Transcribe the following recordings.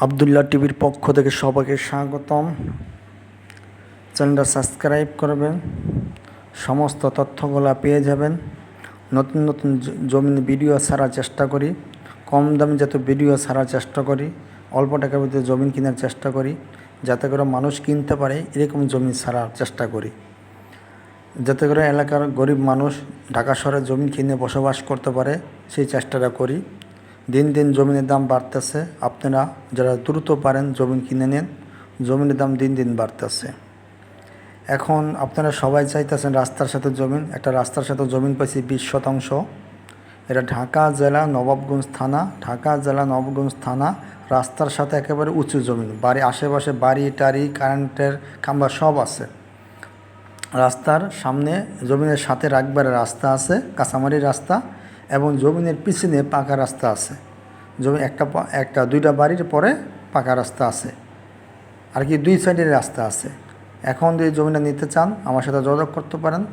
আবদুল্লাহ টিভির পক্ষ থেকে সবাইকে স্বাগতম। চ্যানেলটা সাবস্ক্রাইব করবেন, সমস্ত তথ্যগুলো পেয়ে যাবেন। নতুন নতুন জমিন ভিডিও ছাড়ার চেষ্টা করি, কম দামে যাতে ভিডিও ছাড়ার চেষ্টা করি, অল্প টাকার ভিতরে জমিন কেনার চেষ্টা করি, যাতে করে মানুষ কিনতে পারে এরকম জমি ছাড়ার চেষ্টা করি, যাতে করে এলাকার গরিব মানুষ ঢাকা শহরে জমি কিনে বসবাস করতে পারে, সেই চেষ্টাটা করি। দিন দিন জমিনের দাম বাড়তেছে, আপনারা যারা দ্রুত পারেন জমিন কিনে নেন, জমিনের দাম দিন দিন বাড়তেছে। এখন আপনারা সবাই চাইতেছেন রাস্তার সাথে জমিন, একটা রাস্তার সাথে জমিন পাইছি 20%। এটা ঢাকা জেলা নবাবগঞ্জ থানা, রাস্তার সাথে একেবারে উঁচু জমিন, বাড়ি আশেপাশে বাড়ি টাড়ি কারেন্টের খাম্বা সব আছে। রাস্তার সামনে জমিনের সাথে রাখবার রাস্তা আছে, কাঁচামাটির রাস্তা, এবং জমিনের পিছনে পাকা রাস্তা আছে। জমি দুইটা বাড়ির পরে পাকা রাস্তা আছে, আর কি 2 সাইডের রাস্তা আছে। এখন যদি জমিটা নিতে চান আমার সাথে যোগাযোগ করতে পারেন।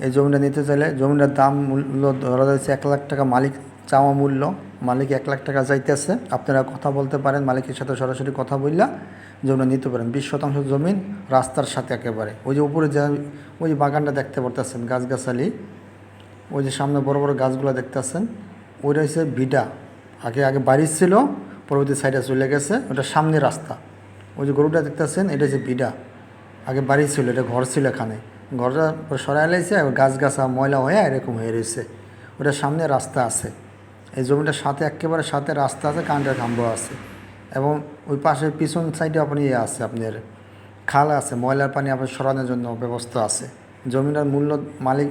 এই জমিটা নিতে চাইলে জমিটার দাম মূল্য ধরা যাচ্ছে 1 লাখ টাকা, মালিক চাওয়া মূল্য, মালিক 1 লাখ টাকা চাইতেছে। আপনারা কথা বলতে পারেন, মালিকের সাথে সরাসরি কথা বললা জমিটা নিতে পারেন। 20% জমিন রাস্তার সাথে একেবারে। ওই যে উপরে ওই যে বাগানটা দেখতে পারতেছেন, গাছগাছালি, ওই যে সামনে বড় বড় গাছগুলো দেখতেছেন, ওইটা হচ্ছে ভিটা। আগে বাড়ি ছিল, পরবর্তী সাইডে চলে গেছে, ওটা সামনে রাস্তা। ওই যে গরুটা দেখতেছেন এটা হচ্ছে ভিটা, আগে বাড়ি ছিল, এটা ঘর ছিল। এখানে ঘরটা সরাই লাইছে, গাছগাছা ময়লা হয়ে এরকম হয়ে রয়েছে। ওটা সামনে রাস্তা আছে। এই জমিটার সাথে একেবারে সাথে রাস্তা আছে, কারেন্টের খাম্বা আছে, এবং ওই পাশের পিছন সাইডে আপনি আছে, আপনার খাল আছে, ময়লার পানি আপনার সরানোর জন্য ব্যবস্থা আছে। জমিটার মূল্য মালিক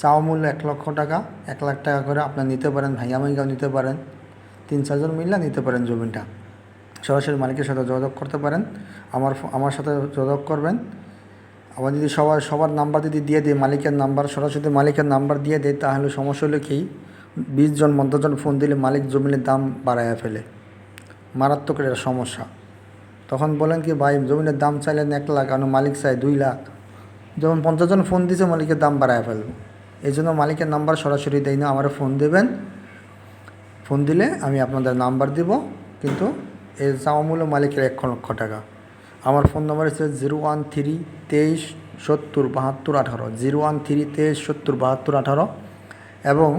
চাওয়া মূল্য 1 লক্ষ টাকা, 1 লাখ টাকা করে আপনার নিতে পারেন, ভাইয়ামাইগাও নিতে পারেন, 3-4 জন মিললে নিতে পারেন জমিটা। সরাসরি মালিকের সাথে যোগাযোগ করতে পারেন, আমার সাথে যোগাযোগ করবেন। আবার যদি সবার নাম্বার যদি দিয়ে দিই, মালিকের নাম্বার, সরাসরি মালিকের নাম্বার দিয়ে দেয়, তাহলে সমস্যা হলো কি 20 জন 50 জন ফোন দিলে মালিক জমিনের দাম বাড়াইয়া ফেলে, মারাত্মক একটা সমস্যা। তখন বলেন কি ভাই জমিনের দাম চাইলেন 1 লাখ, আর মালিক চায় 2 লাখ, যখন 50 জন ফোন দিয়েছে মালিকের দাম বাড়ায় ফেলবে। এই জন্য মালিকের নাম্বার সরাসরি দেয় না, আমার ফোন দেবেন, ফোন দিলে আমি আপনাদের নাম্বার দিব, কিন্তু এই চাওয়া মূল্য মালিকের 1 লক্ষ টাকা। আমার ফোন নাম্বার হচ্ছে 01323707218, 01323707218। এবং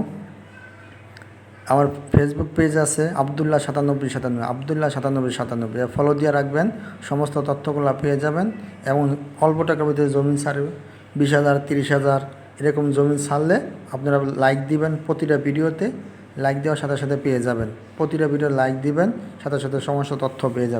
আমার ফেসবুক পেজ আছে আবদুল্লাহ 9797, আবদুল্লাহ 9797, ফলো দিয়ে রাখবেন, সমস্ত তথ্যগুলো পেয়ে যাবেন। এবং অল্প টাকার ভিতরে জমিন ছাড়বে, 20,000 30,000 এরকম জমিন ছাড়লে আপনারা লাইক দিবেন, প্রতিটা ভিডিওতে লাইক দেওয়ার সাথে সাথে পেয়ে যাবেন। প্রতিটা ভিডিও লাইক দিবেন, সাথে সাথে সমস্ত তথ্য পেয়ে যাবেন।